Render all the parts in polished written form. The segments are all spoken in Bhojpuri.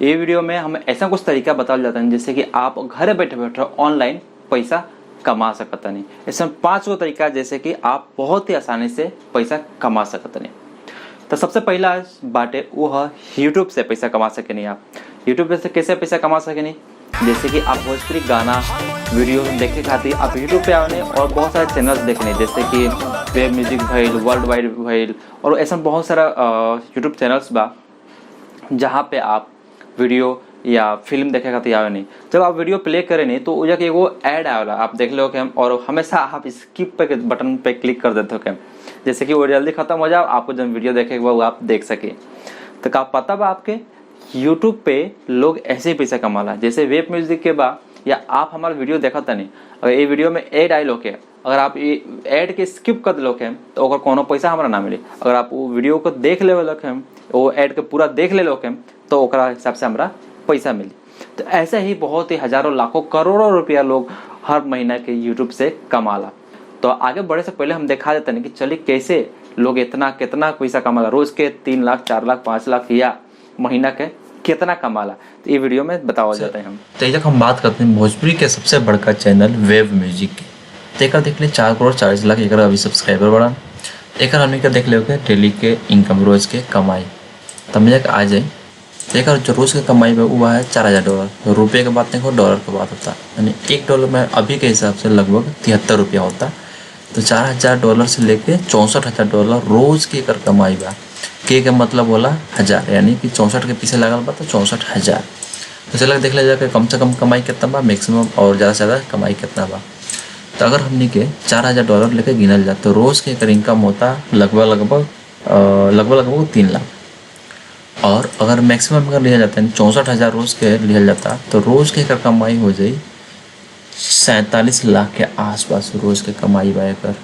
ये वीडियो में हम ऐसा कुछ तरीका बताया जाता है जिससे कि आप घर बैठे बैठे ऑनलाइन पैसा कमा सकते नहीं। इसमें 5 गो तरीका जैसे कि आप बहुत ही आसानी से पैसा कमा सकते नहीं। तो सबसे पहला बाटे वो है यूट्यूब से पैसा कमा सके नहीं। आप यूट्यूब से कैसे पैसा कमा सके नहीं, जैसे कि आप भोजपुरी गाना वीडियो देखे खातिर आप यूट्यूब पे आने और बहुत सारे चैनल्स देखने, जैसे कि वेब म्यूजिक भइल, वर्ल्ड वाइड भइल, और ऐसा बहुत सारा यूट्यूब चैनल्स बा जहाँ पे आप वीडियो या फिल्म देखे खातिर आवे नहीं। जब आप वीडियो प्ले करें नहीं तो उजा के एगो ऐड आवेला, आप देख लो कि हम, और हमेशा आप स्किप पे बटन पे क्लिक कर देते हो कि जैसे कि वो जल्दी खत्म हो जाए, आपको जब वीडियो देखे वो आप देख सके। तो का पता बा आपके यूट्यूब पे लोग ऐसे ही पैसा कमाला, जैसे वेब म्यूजिक के बा या आप हमारा वीडियो देखा था नहीं, अगर ये वीडियो में ऐड आए लोग के, अगर आप ये ऐड के स्किप कर लो के तो अगर कोनो पैसा हमारा ना मिले। अगर आप वो वीडियो को देख ले वो ऐड के पूरा देख ले लो के तो ओकरा हिसाब से हमारा पैसा मिली। तो ऐसे ही बहुत ही हजारों लाखों करोड़ों रुपया लोग हर महीना के यूट्यूब से कमाला। तो आगे बढ़े से पहले हम दिखा देते हैं कि चलिए कैसे लोग इतना कितना पैसा कमाला, रोज के 3 लाख 4 लाख 5 लाख या महीना के कितना कमाला। तो ये वीडियो में बतावा जाता है। हम तो हम बात करते हैं भोजपुरी के सबसे बड़का चैनल वेब म्यूजिक की। तो देख ले 4 करोड़ 40 लाख एक अभी सब्सक्राइबर बढ़ा। एक हमने का देख ले डेली के इनकम रोज के कमाई तब में आ जाए। एक जो रोज के कमाई में वो है $4000। रुपये की बात देखो, डॉलर की बात होता यानी $1 में अभी के हिसाब से लगभग 73 रुपया होता। तो $4000 से लेके $64,000 रोज की कर कमाई बा। के मतलब बोला 1000, यानी कि 64 के पीछे लगल बा तो 64,000। तो चल देख ले जाके कम से कम कमाई कितना बा, मैक्सिमम और ज़्यादा से ज़्यादा कमाई कितना बा। तो अगर हमने के $4000 लेके गिनल जाए तो रोज़ के कर इनकम होता लगभग 3 लाख। और अगर मैक्सिमम अगर लिया जाता है 64,000 रोज़ के लिया जाता तो रोज़ के कर कमाई हो जाए 47 लाख के आसपास रोज़ के कमाई बा कर।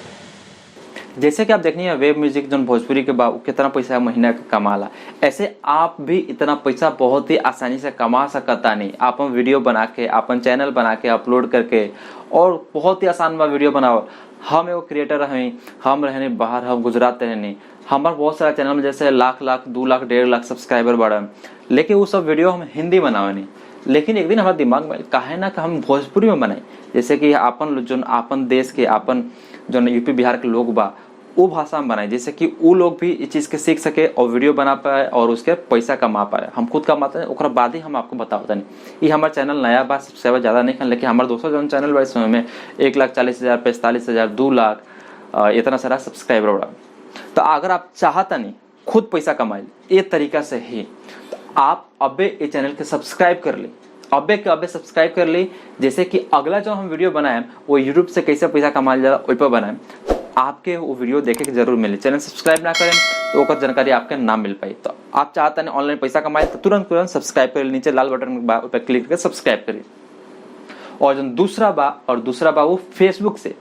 जैसे कि आप देखनी है वेब म्यूजिक जो भोजपुरी के बाबू कितना पैसा महीना का कमाला, ऐसे आप भी इतना पैसा बहुत ही आसानी से कमा सकता नहीं। आप वीडियो बना के अपन चैनल बना के अपलोड करके, और बहुत ही आसान बा वीडियो बनाओ। हम एगो क्रिएटर हैं, हम रहने बाहर, हम गुजरात रहने, हमारे बहुत सारा चैनल में जैसे लाख 2 लाख 1.5 लाख सब्सक्राइबर बढ़ा, लेकिन वो सब वीडियो हम हिंदी बनावे नहीं। लेकिन एक दिन हमारे दिमाग में काहे ना कि हम भोजपुरी में बनाए, जैसे कि अपन देश के अपन जो यूपी बिहार के लोग बा वो भाषा में बनाए, जैसे कि वो लोग भी इस चीज़ के सीख सके और वीडियो बना पाए और उसके पैसा कमा पाए। हम खुद कमाते हैं, ओकरा बाद ही हम आपको बताते हैं। ये हमारा चैनल नया बा, सब्सक्राइबर ज़्यादा नहीं है, लेकिन हमारे दोस्तों जो चैनल बा इस समय में 1,40,000 45,000 2 लाख इतना सारा सब्सक्राइबर बड़ा। तो अगर आप चाहता नहीं खुद पैसा कमाए ये तरीका से ही, तो आप अबे ये चैनल के सब्सक्राइब कर ली, अबे सब्सक्राइब कर ली। जैसे कि अगला जो हम वीडियो बनाए वो यूट्यूब से कैसे पैसा कमाया जाए वही पर बनाए, आपके वो वीडियो देखे के जरूर मिले। चैनल सब्सक्राइब ना करें तो ओकर जानकारी आपके ना मिल पाई। तो आप चाहते हैं ऑनलाइन पैसा कमाए तो तुरंत सब्सक्राइब कर, नीचे लाल बटन पर क्लिक करके सब्सक्राइब करिए। और जो दूसरा बा वो फेसबुक से।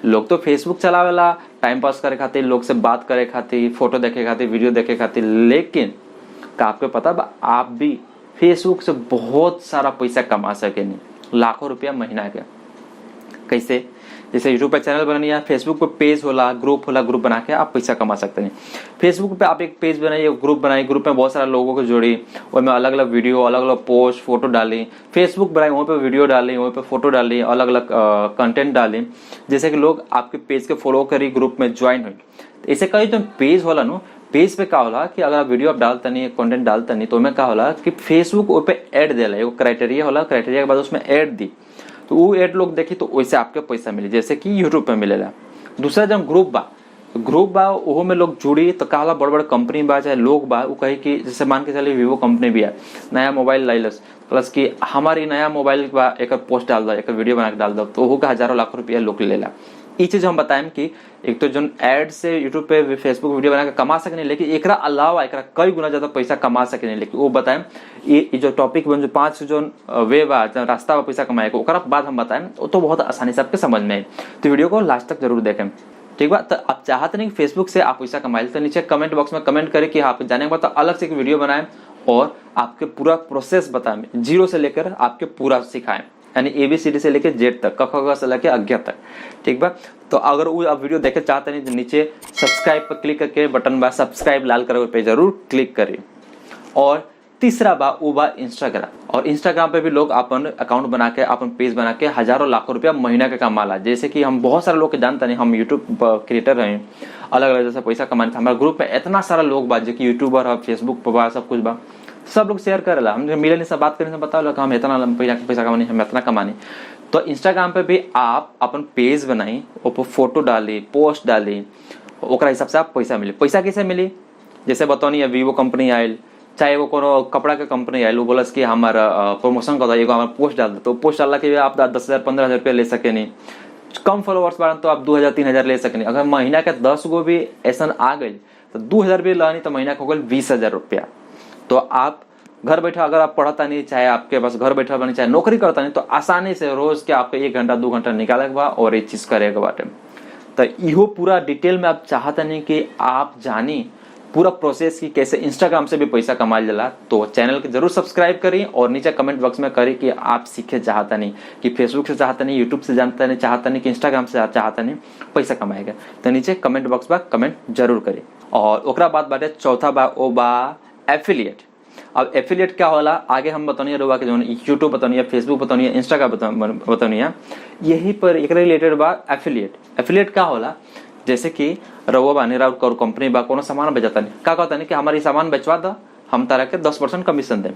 लोग तो फेसबुक चलावेला टाइम पास करे खातिर, लोग से बात करे खातिर, फोटो देखे खातिर, वीडियो देखे खातिर, लेकिन का आपको पता बा आप भी फेसबुक से बहुत सारा पैसा कमा सके नहीं, लाखों रुपया महीना के। कैसे? जैसे यूट्यूब पे चैनल बनानी है, फेसबुक पे पेज होला, ग्रुप बना के आप पैसा कमा सकते हैं। फेसबुक पे आप एक पेज बनाइए, ग्रुप बनाइए, ग्रुप में बहुत सारे लोगों को जोड़ी, उसमें अलग अलग वीडियो, अलग अलग पोस्ट, फोटो डाली। फेसबुक बनाई, वहाँ पे वीडियो डाली, वहाँ पे फोटो डाली, अलग अलग कंटेंट डाली, जैसे कि लोग आपके पेज के फॉलो करी, ग्रुप में ज्वाइन हुई। ऐसे कई तो पेज होला नो, पेज पे का होला कि अगर आप वीडियो आप डालता नहीं, कंटेंट डालता नहीं, तो उसमें का होला कि फेसबुक वो पे ऐड देला, एगो क्राइटेरिया होला, क्राइटेरिया के बाद उसमें ऐड दी तो वो ऐड लोग देखी तो वैसे आपके पैसा मिले, जैसे कि यूट्यूब पे मिलेला। दूसरा जब ग्रुप बा वो में लोग जुड़ी तो कहला बड़ कंपनी बा चाहे लोग बा, वो कहे कि जैसे मान के चलिए वीवो कंपनी भी है, नया मोबाइल लाइलस प्लस कि हमारी नया मोबाइल बा एक पोस्ट डाल दो, एक वीडियो बना के डाल दो, तो वो का हजारों लाख रुपया लोग लेला। ये चीज हम बताएं कि एक तो जो एड से यूट्यूब पे फेसबुक वीडियो बना के कमा सके, लेकिन एकरा अलावा एकरा कई गुना ज्यादा पैसा कमा सके। लेकिन वो बताएं ये जो टॉपिक बन जो 5 जो वे बा रास्ता पैसा कमाए को ओकरा बाद हम बताएं, वो तो बहुत आसानी से आपके समझ में आए। तो वीडियो को लास्ट तक जरूर देखें, ठीक बा। तो आप चाहते नहीं कि फेसबुक से आप पैसा कमाए तो नीचे कमेंट बॉक्स में कमेंट करें कि आप जाने के बाद अलग से एक वीडियो बनाएं और आपके पूरा प्रोसेस बताएं, 0 से लेकर आपके पूरा सिखाएं, यानी ABCD से लेकर Z तक, क ख ग से लेकर अज्ञा तक, ठीक बा। तो अगर वो आप वीडियो देखे चाहते नहीं तो नीचे सब्सक्राइब पर क्लिक करके बटन बा सब्सक्राइब लाल कलर पे जरूर क्लिक करें। और तीसरा बा वो बा इंस्टाग्राम। और इंस्टाग्राम पे भी लोग अपन अकाउंट बना के अपन पेज बना के हजारों लाखों रुपया महीना का कमाला। जैसे कि हम बहुत सारे लोग के जानते नहीं, हम यूट्यूब क्रिएटर हैं, अलग अलग जैसे पैसा कमाने था। हमारे ग्रुप में इतना सारा लोग बा जो कि यूट्यूबर है, फेसबुक पर बा, सब कुछ बा, सब लोग शेयर करेला। हम मिले नहीं, सब बात करें, बता लो हम इतना पैसा कमानी, हम इतना कमानी। तो इंस्टाग्राम पे भी आप अपन पेज बनाई, ऊपर फोटो डाली, पोस्ट डाली, ओकरा हिसाब से आप पैसा मिली। पैसा कैसे मिली? जैसे बताओ वीवो कंपनी आयल, चाहे वो कोनो कपड़ा के कंपनी आयल, वो बोलस कि हमारा प्रमोशन कर दो, एगो हमारा पोस्ट डाल दो, तो पोस्ट डालला के आप 10,000 15,000 रुपया ले सके नहीं। कम फॉलोअर्स बारन तो आप 2,000 3,000 ले सके नहीं। अगर महीना के 10 गो भी ऐसा आ गई तो 2,000 भी लानी तो महीना का हो गल 20,000 रुपया। तो आप घर बैठा, अगर आप पढ़ता नहीं, चाहे आपके पास घर बैठा बनी, चाहे नौकरी करता नहीं, तो आसानी से रोज के आपके 1 घंटा 2 घंटा निकाले के बा और ये चीज करे के बाटे। तो इहो पूरा डिटेल में आप चाहते नहीं कि आप जानी पूरा प्रोसेस की कैसे इंस्टाग्राम से भी पैसा कमाया जाला, तो चैनल के जरूर सब्सक्राइब करिए और नीचे कमेंट बॉक्स में करिए कि आप सीखे चाहता नहीं, कि फेसबुक से चाहता नहीं, यूट्यूब से जानता नहीं, चाहता नहीं, कि इंस्टाग्राम से चाहता नहीं पैसा कमाएगा, तो नीचे कमेंट बॉक्स में कमेंट जरूर करिए। और ओकरा बाद बाटे चौथा बा ओ बा एफिलिएट। अब एफिलिएट क्या होला आगे हम बतानिए रहुआ के, जो यूट्यूब बतानिए, फेसबुक बतानिए, इंस्टाग्राम बतानिए, यही पर एक रिलेटेड बा एफिलिएट। एफिलिएट क्या होला? जैसे कि रहुआ बानी राउट कर कंपनी बा, कोनो सामान बेचता नहीं, का कहता नहीं कि हमारी सामान बेचवा दो, हम तारा के 10% कमीशन दें,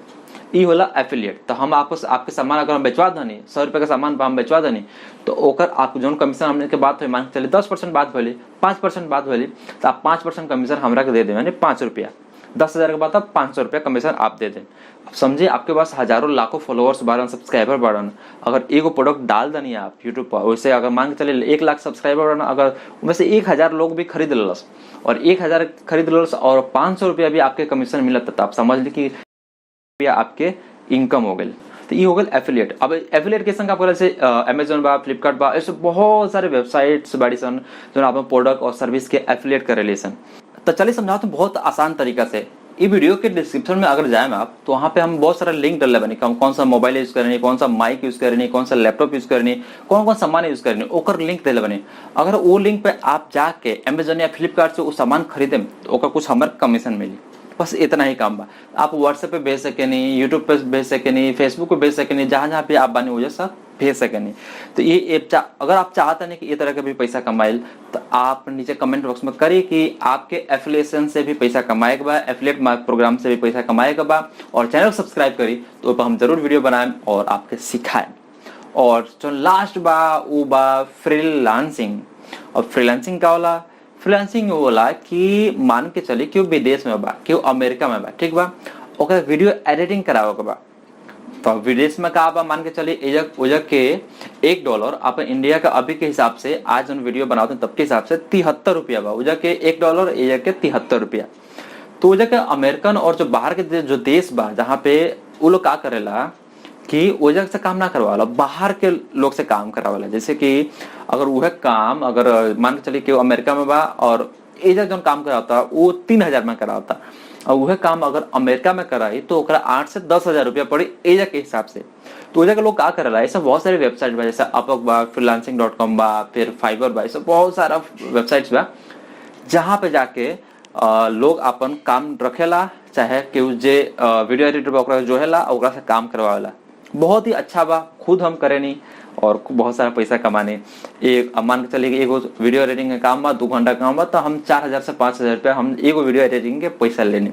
ई होला एफिलिएट। तो हम आपको आपके सामान अगर हम बेचवा दनी, 100 रुपये का सामान हम बेचवा दनी, तो ओकर आपको जो कमीशन हमने के बात हुई, मान के चलिए 10% बात भली, 5% बात भली, तो आप 5% कमीशन हमरा के दे दें, यानी 5 रुपया। 10,000 के बाद आप 500 रुपया कमीशन आप दे दें। अब समझिए आपके पास हजारों लाखों फॉलोअर्स बारन, सब्सक्राइबर बारन, अगर एगो प्रोडक्ट डाल दनी आप यूट्यूब पर, वैसे अगर मान के चले 1 लाख सब्सक्राइबर बारन, अगर उनमें से 1,000 लोग भी खरीद ललस और 1,000 खरीद ललस और 500 रुपया भी आपके कमीशन मिलत, तो आप समझ ली कि आपके इनकम हो गई। तो ये हो गल एफिलिएट। अब एफिलिएट के संग आपको जैसे अमेजोन बा, फ्लिपकार्ट बा, ऐसे बहुत सारे वेबसाइट्स बाड़ी सन जो आप प्रोडक्ट और सर्विस के एफिलिएट करे ले सन। तो चलिए समझाओ तो बहुत आसान तरीका से। ये वीडियो के डिस्क्रिप्शन में अगर जाए आप तो वहाँ पे हम बहुत सारा लिंक डाले बने, हम कौन सा मोबाइल यूज करनी, कौन सा माइक यूज करनी, कौन सा लैपटॉप यूज करनी, कौन कौन सामान यूज करनी, ओकर लिंक दिले बने। अगर वो लिंक पे आप जाके अमेजोन या फ्लिपकार्ट से वो सामान खरीदे तो ओकर कुछ हमारे कमीशन मिली। बस इतना ही काम बा। आप व्हाट्सएप पे भेज सके नहीं, यूट्यूब पे भेज सके नहीं, फेसबुक पे भेज सके नहीं, जहाँ जहाँ पे आप बानी वजह से भेज सके नहीं। तो ये ऐप अगर आप चाहते नहीं कि ये तरह का भी पैसा कमाए, तो आप नीचे कमेंट बॉक्स में करिए कि आपके एफिलिएशन से भी पैसा कमाएगा बा, एफिलिएट प्रोग्राम से भी पैसा कमाएगा बा, और चैनल सब्सक्राइब करिए, तो हम जरूर वीडियो बनाएं और आपके सिखाएं। और जो लास्ट बा वो बा फ्रीलांसिंग। और फ्रीलांसिंग का होला? फ्रीलांसिंग होला कि मान के चली कि विदेश में बा, कि अमेरिका में बा, ठीक बा, ओकर वीडियो एडिटिंग करावे के बा। तो विदेश में का बा, मान के चलिए उजक के $1 आप इंडिया का अभी के हिसाब से आज हम वीडियो बनाते हैं तब के हिसाब से 73 रुपया बा। उजक के $1 एजक के 73 रुपया। तो उजक के अमेरिकन और जो बाहर के जो देश बा, जहाँ पे वो लोग का करेला कि उजक से काम ना करवाला, बाहर के लोग से काम करवाला। जैसे कि अगर वह काम अगर मान के चलिए कि अमेरिका में बा और एजक जो काम कराता वो 3,000 में कराता, और वह काम अगर अमेरिका में कराई तो 8 से 10,000 रुपया पड़ी एजा के हिसाब से। तो एजा के लोग का करेला, ऐसा बहुत सारे वेबसाइट बा, जैसे अपवर्क बा, freelancing.com बा, फिर फाइबर बा, ऐसा बहुत सारा वेबसाइट्स बा जहाँ पे जाके लोग अपन काम रखेला, चाहे कि जे वीडियो एडिटर बा ओकरा जो हैला ओकरा से काम करवावेला। बहुत ही अच्छा बा, खुद हम करे नहीं और बहुत सारा पैसा कमाने। एक मान के चलिए एगो वीडियो एडिटिंग का काम बा, 2 घंटा काम बा, तो हम 4,000 से 5,000 रुपया हम एगो वीडियो एडिटिंग के पैसा लेने।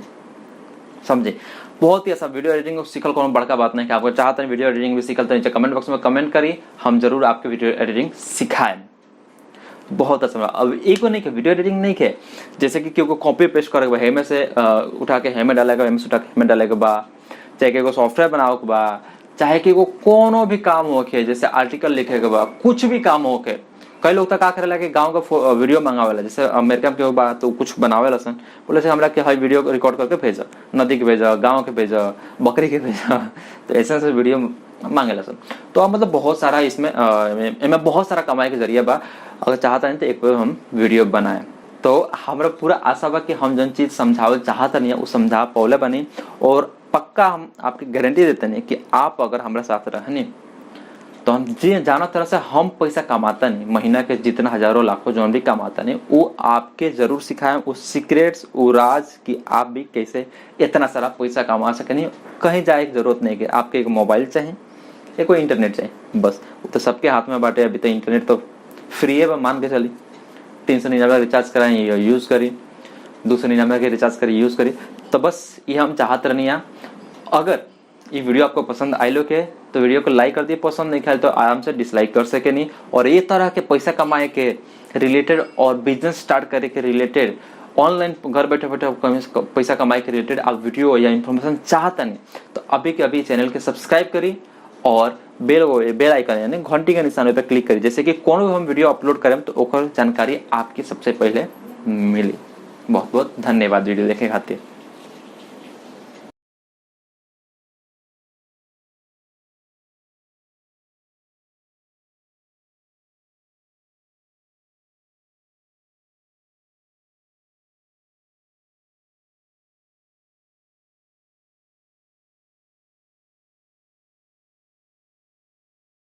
समझे? बहुत ही ऐसा वीडियो एडिटिंग को सीखल कोनो बड़का बात नहीं कि आपको चाहते हैं वीडियो एडिटिंग भी सीखल, तो नीचे कमेंट बॉक्स में कमेंट करिए, हम जरूर आपके वीडियो एडिटिंग सिखाएं। बहुत अच्छा। अब एक नहीं वीडियो एडिटिंग नहीं है, जैसे कि क्योंकि कॉपी पेस्ट करेगा, हेमे से उठा के हेमे डालेगा, हेमे से उठा के हेमे डालेगा बा, चाहे कि सॉफ्टवेयर बनाओ के बा, चाहे कि वो कोनो भी काम हो के, जैसे आर्टिकल लिखे के बा, कुछ भी काम हो के। कई लोग तो का करेला कि गांव का वीडियो मंगावेला, जैसे अमेरिका में के बा तो कुछ बनावेला सन, बोले से हमरा के हाई वीडियो रिकॉर्ड करके भेजा, नदी के भेजा, गांव के भेजा, बकरी के भेजा, तो ऐसे ऐसे वीडियो मांगेला सन। तो मतलब बहुत सारा इसमें बहुत सारा कमाई के जरिया बा। अगर चाहता नहीं तो एक बार हम वीडियो बनाए। तो हमारा पूरा आशा बा कि हम जन चीज समझावल चाहता नहीं है वो समझा पौले बनी, और पक्का हम आपकी गारंटी देते नहीं कि आप अगर हमारे साथ रहने तो हम जी जाना तरह से हम पैसा कमाता नहीं, महीना के जितना हजारों लाखों जो भी कमाता नहीं, वो आपके जरूर सिखाए उस सीक्रेट्स, वो राज कि आप भी कैसे इतना सारा पैसा कमा सके। नहीं कहीं जाए की जरूरत नहीं है, आपके एक मोबाइल चाहिए या कोई इंटरनेट चाहिए, बस वो तो सबके हाथ में बांटे। अभी तो इंटरनेट तो फ्री है, मान के चलिए 399 रिचार्ज कराएं यूज़ करिए, 299 के रिचार्ज करिए यूज़ करिए। तो बस ये हम चाहते रहनी है। अगर ये वीडियो आपको पसंद आई लोग है तो वीडियो को लाइक कर दिए, पसंद नहीं खाए तो आराम से डिसलाइक कर सके नहीं। और ये तरह के पैसा कमाए के रिलेटेड और बिजनेस स्टार्ट करे के रिलेटेड, ऑनलाइन घर बैठे बैठे पैसा कमाए के रिलेटेड आप वीडियो या इन्फॉर्मेशन चाहता नहीं तो अभी के अभी चैनल के सब्सक्राइब करी और बेल आइकन यानी घंटी के निशान पर क्लिक करी, जैसे कि कोनो भी हम वीडियो अपलोड करें तो ओकर जानकारी आपकी सबसे पहले मिली। बहुत बहुत धन्यवाद वीडियो देखे खातिर।